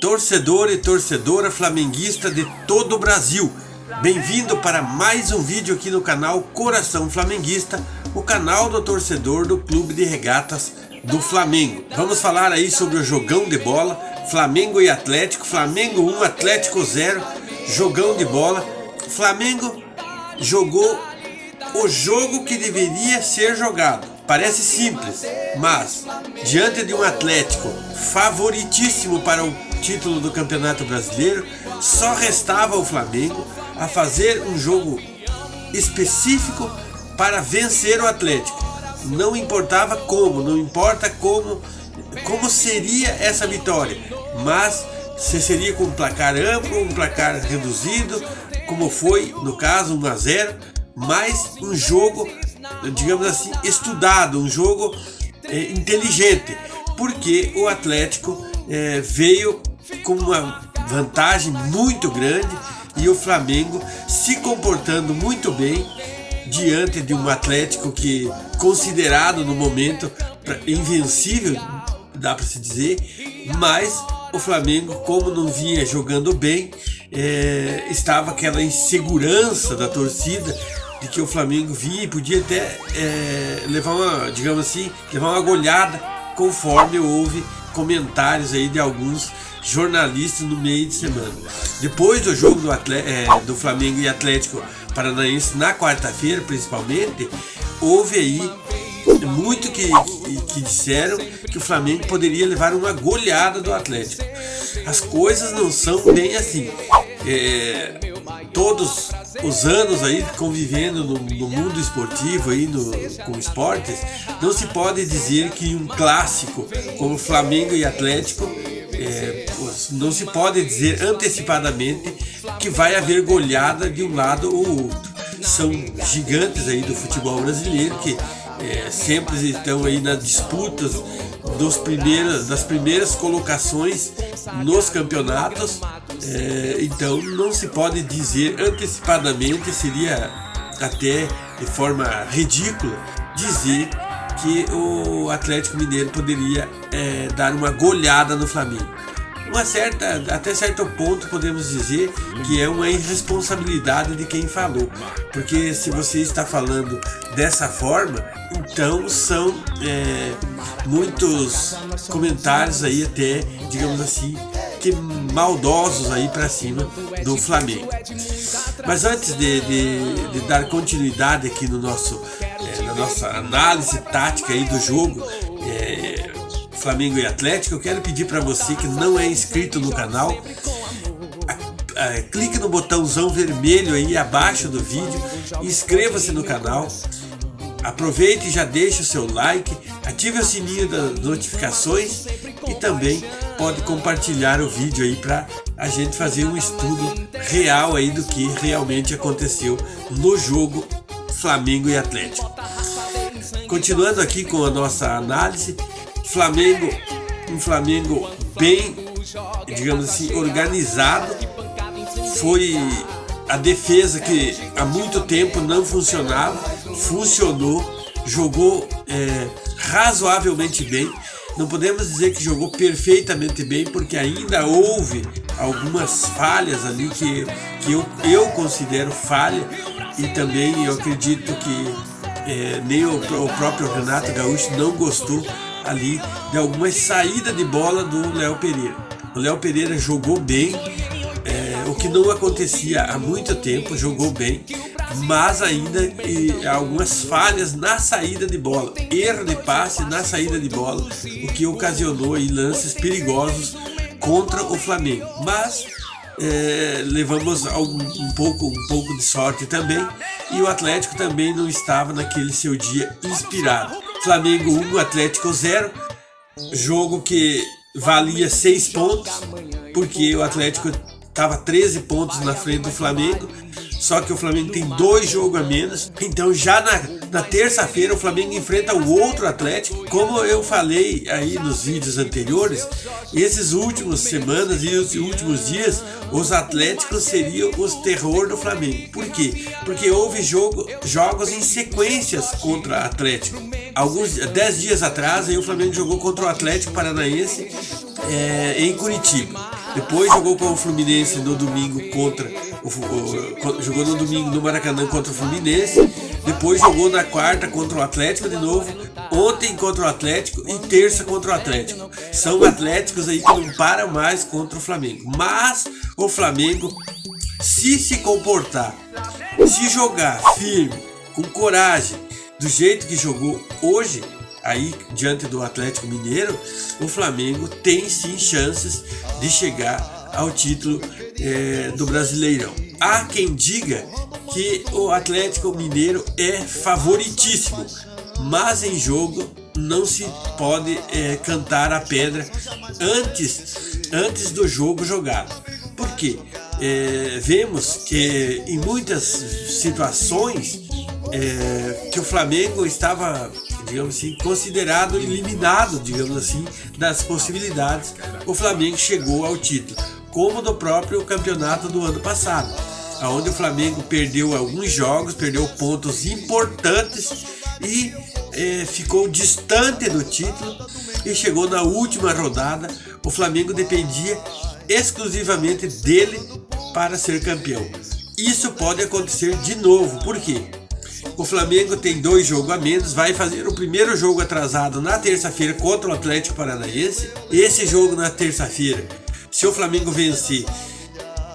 Torcedor e torcedora flamenguista de todo o Brasil, bem-vindo para mais um vídeo aqui no canal Coração Flamenguista, o canal do torcedor do Clube de Regatas do Flamengo. Vamos falar aí sobre o jogão de bola, Flamengo e Atlético, Flamengo 1, Atlético 0, jogão de bola. Flamengo jogou o jogo que deveria ser jogado. Parece simples, mas diante de um Atlético favoritíssimo para o título do Campeonato Brasileiro, só restava ao Flamengo a fazer um jogo específico para vencer o Atlético. Não importava como, não importa como seria essa vitória, mas se seria com um placar amplo, um placar reduzido, como foi no caso 1-0, mas um jogo, digamos assim, estudado, um jogo inteligente, porque o Atlético veio com uma vantagem muito grande e o Flamengo se comportando muito bem diante de um Atlético que considerado no momento invencível, dá para se dizer, mas o Flamengo, como não vinha jogando bem, estava aquela insegurança da torcida de que o Flamengo vinha e podia até levar uma, digamos assim, levar uma goleada, conforme houve comentários aí de alguns jornalistas no meio de semana. Depois do jogo do Flamengo e Atlético Paranaense na quarta-feira, principalmente, houve aí muito que disseram que o Flamengo poderia levar uma goleada do Atlético. As coisas não são bem assim. Todos os anos aí convivendo no mundo esportivo aí com esportes, não se pode dizer que um clássico como Flamengo e Atlético, não se pode dizer antecipadamente que vai haver goleada de um lado ou outro. São gigantes aí do futebol brasileiro que sempre estão aí nas disputas das primeiras colocações nos campeonatos, então não se pode dizer antecipadamente, seria até de forma ridícula dizer que o Atlético Mineiro poderia dar uma goleada no Flamengo. Até certo ponto podemos dizer que é uma irresponsabilidade de quem falou, porque se você está falando dessa forma, então são muitos comentários aí até, digamos assim, que maldosos aí para cima do Flamengo. Mas antes de dar continuidade aqui no na nossa análise tática aí do jogo Flamengo e Atlético, eu quero pedir para você que não é inscrito no canal, clique no botãozão vermelho aí abaixo do vídeo, inscreva-se no canal, aproveite e já deixe o seu like, ative o sininho das notificações e também pode compartilhar o vídeo aí para a gente fazer um estudo real aí do que realmente aconteceu no jogo Flamengo e Atlético. Continuando aqui com a nossa análise, um Flamengo bem, digamos assim, organizado. Foi a defesa que há muito tempo não funcionava, funcionou, jogou razoavelmente bem. Não podemos dizer que jogou perfeitamente bem, porque ainda houve algumas falhas ali que eu considero falha, e também eu acredito que nem o próprio Renato Gaúcho não gostou ali de algumas saídas de bola do Léo Pereira. O Léo Pereira jogou bem, o que não acontecia há muito tempo, jogou bem, mas ainda algumas falhas na saída de bola, erro de passe na saída de bola, o que ocasionou aí lances perigosos contra o Flamengo. Mas levamos um pouco de sorte também, e o Atlético também não estava naquele seu dia inspirado. Flamengo 1, Atlético 0, jogo que valia 6 pontos, porque o Atlético estava 13 pontos na frente do Flamengo, só que o Flamengo tem 2 jogos a menos. Então já na terça-feira o Flamengo enfrenta o outro Atlético. Como eu falei aí nos vídeos anteriores, esses últimos semanas e os últimos dias, os Atléticos seriam os terror do Flamengo. Por quê? Porque houve jogos em sequências contra Atlético. 10 dias atrás aí o Flamengo jogou contra o Atlético Paranaense em Curitiba. Depois jogou com o Fluminense no domingo jogou no domingo no Maracanã contra o Fluminense. Depois jogou na quarta contra o Atlético de novo. Ontem contra o Atlético e terça contra o Atlético. São Atléticos aí que não param mais contra o Flamengo. Mas o Flamengo, se comportar, se jogar firme, com coragem, do jeito que jogou hoje, aí diante do Atlético Mineiro, o Flamengo tem sim chances de chegar ao título do Brasileirão. Há quem diga que o Atlético Mineiro é favoritíssimo, mas em jogo não se pode cantar a pedra antes do jogo jogado. Por quê? Vemos que em muitas situações que o Flamengo estava, digamos assim, considerado eliminado, digamos assim, das possibilidades, o Flamengo chegou ao título, como no próprio campeonato do ano passado, onde o Flamengo perdeu alguns jogos, perdeu pontos importantes e ficou distante do título, e chegou na última rodada. O Flamengo dependia exclusivamente dele para ser campeão. Isso pode acontecer de novo. Por quê? O Flamengo tem 2 jogos a menos, vai fazer o primeiro jogo atrasado na terça-feira contra o Atlético Paranaense. Esse jogo na terça-feira, se o Flamengo vencer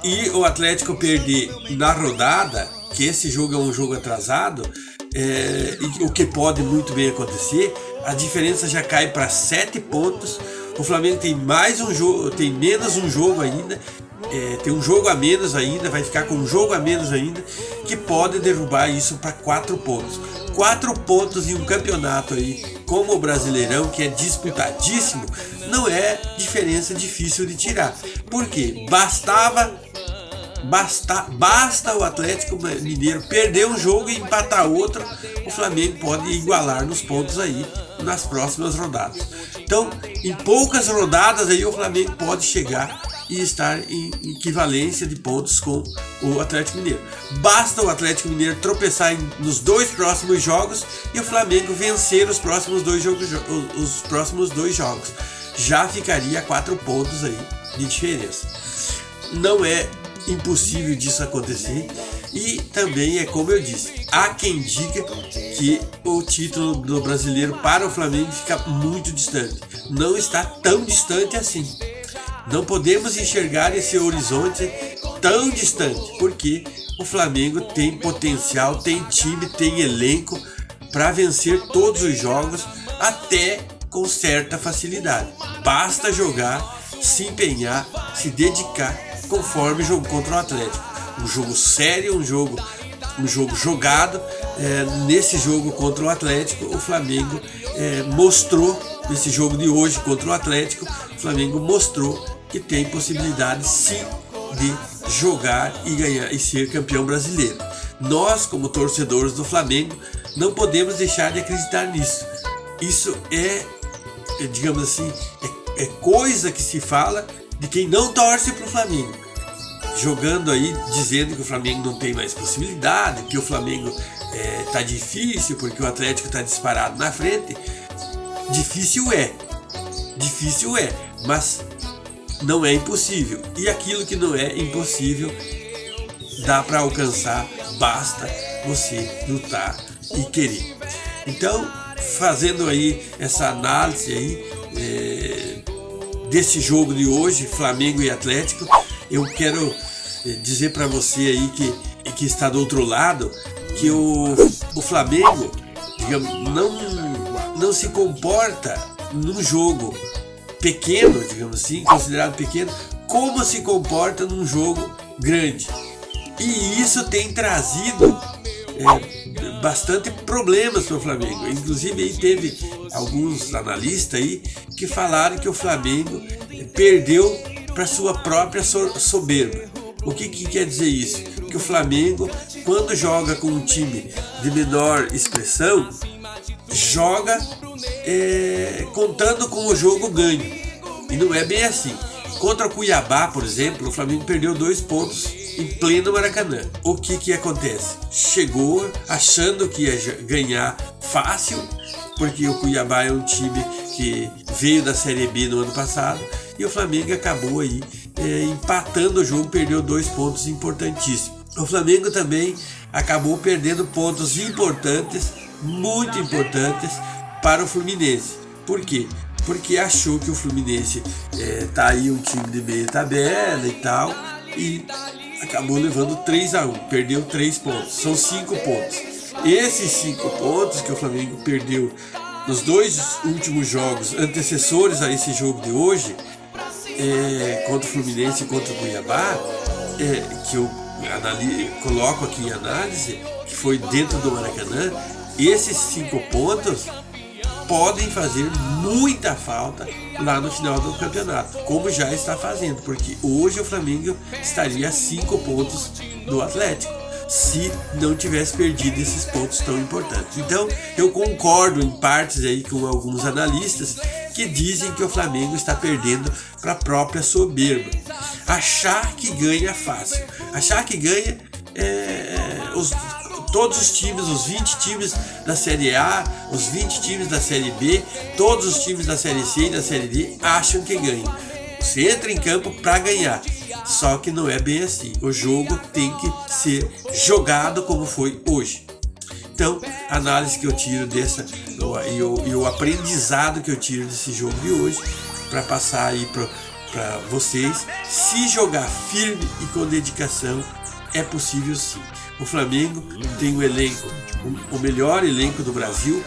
e o Atlético perder na rodada, que esse jogo é um jogo atrasado, o que pode muito bem acontecer, a diferença já cai para 7 pontos. O Flamengo tem mais um jogo, tem menos um jogo ainda, tem um jogo a menos ainda, vai ficar com um jogo a menos ainda, que pode derrubar isso para 4 pontos. 4 pontos em um campeonato aí como o Brasileirão, que é disputadíssimo, não é diferença difícil de tirar. Por quê? Basta o Atlético Mineiro perder um jogo e empatar outro, o Flamengo pode igualar nos pontos aí nas próximas rodadas. Então, em poucas rodadas aí o Flamengo pode chegar e estar em equivalência de pontos com o Atlético Mineiro. Basta o Atlético Mineiro tropeçar nos 2 próximos jogos e o Flamengo vencer os próximos 2 jogos. Já ficaria 4 pontos aí de diferença. Não é impossível disso acontecer, e também como eu disse, há quem diga que o título do Brasileiro para o Flamengo fica muito distante. Não está tão distante assim. Não podemos enxergar esse horizonte tão distante, porque o Flamengo tem potencial, tem time, tem elenco para vencer todos os jogos, até com certa facilidade. Basta jogar, se empenhar, se dedicar, conforme o jogo contra o Atlético. Um jogo sério, um jogo jogado. Nesse jogo contra o Atlético, o Flamengo mostrou, nesse jogo de hoje contra o Atlético, o Flamengo mostrou que tem possibilidade sim de jogar e ganhar e ser campeão brasileiro. Nós, como torcedores do Flamengo, não podemos deixar de acreditar nisso. Isso digamos assim, é coisa que se fala de quem não torce para o Flamengo, jogando aí, dizendo que o Flamengo não tem mais possibilidade, que o Flamengo tá difícil porque o Atlético tá disparado na frente. Difícil é, mas não é impossível, e aquilo que não é impossível dá para alcançar, basta você lutar e querer. Então, fazendo aí essa análise aí desse jogo de hoje, Flamengo e Atlético, eu quero dizer para você aí que está do outro lado, que o Flamengo, digamos, não se comporta num jogo pequeno, digamos assim, considerado pequeno, como se comporta num jogo grande. E isso tem trazido bastante problemas para o Flamengo. Inclusive aí teve alguns analistas aí que falaram que o Flamengo perdeu para sua própria soberba. O que quer dizer isso? Que o Flamengo, quando joga com um time de menor expressão, joga contando com o jogo ganho. E não é bem assim. Contra o Cuiabá, por exemplo, o Flamengo perdeu 2 pontos em pleno Maracanã. O que acontece? Chegou achando que ia ganhar fácil, porque o Cuiabá é um time que veio da Série B no ano passado, e o Flamengo acabou aí empatando o jogo, perdeu 2 pontos importantíssimos. O Flamengo também acabou perdendo pontos importantes, muito importantes para o Fluminense. Por quê? Porque achou que o Fluminense tá aí um time de meia tabela e tal, e acabou levando 3-1, perdeu 3 pontos, são 5 pontos. Esses 5 pontos que o Flamengo perdeu nos 2 últimos jogos antecessores a esse jogo de hoje, contra o Fluminense e contra o Cuiabá, que eu coloco aqui em análise, que foi dentro do Maracanã, esses 5 pontos podem fazer muita falta lá no final do campeonato, como já está fazendo, porque hoje o Flamengo estaria a 5 pontos do Atlético, se não tivesse perdido esses pontos tão importantes. Então eu concordo em partes aí com alguns analistas que dizem que o Flamengo está perdendo para a própria soberba. Achar que ganha fácil, achar que ganha todos os times, os 20 times da Série A, os 20 times da Série B, todos os times da Série C e da Série D acham que ganham. Você entra em campo para ganhar, só que não é bem assim. O jogo tem que ser jogado como foi hoje. Então, a análise que eu tiro dessa e o aprendizado que eu tiro desse jogo de hoje, para passar aí para vocês: se jogar firme e com dedicação, é possível sim. O Flamengo tem um elenco, o melhor elenco do Brasil,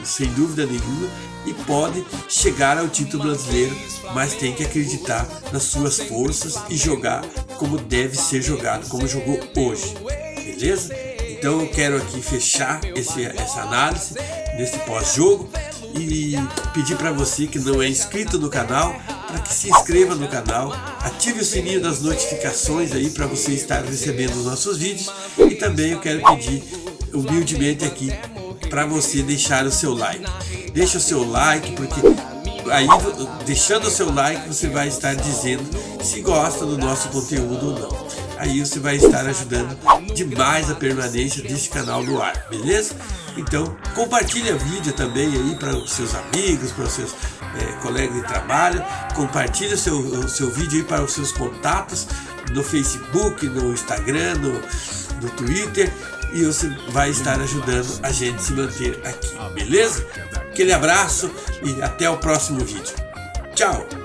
sem dúvida nenhuma, e pode chegar ao título brasileiro, mas tem que acreditar nas suas forças e jogar como deve ser jogado, como jogou hoje, beleza? Então eu quero aqui fechar essa análise nesse pós-jogo e pedir para você que não é inscrito no canal, para que se inscreva no canal, ative o sininho das notificações aí para você estar recebendo os nossos vídeos, e também eu quero pedir humildemente aqui para você deixar o seu like. Deixa o seu like, porque aí, deixando o seu like, você vai estar dizendo se gosta do nosso conteúdo ou não. Aí você vai estar ajudando demais a permanência desse canal no ar, beleza? Então compartilha o vídeo também aí para os seus amigos, para os seus colegas de trabalho. Compartilha o seu vídeo aí para os seus contatos no Facebook, no Instagram, no Twitter, e você vai estar ajudando a gente a se manter aqui, beleza? Aquele abraço e até o próximo vídeo. Tchau!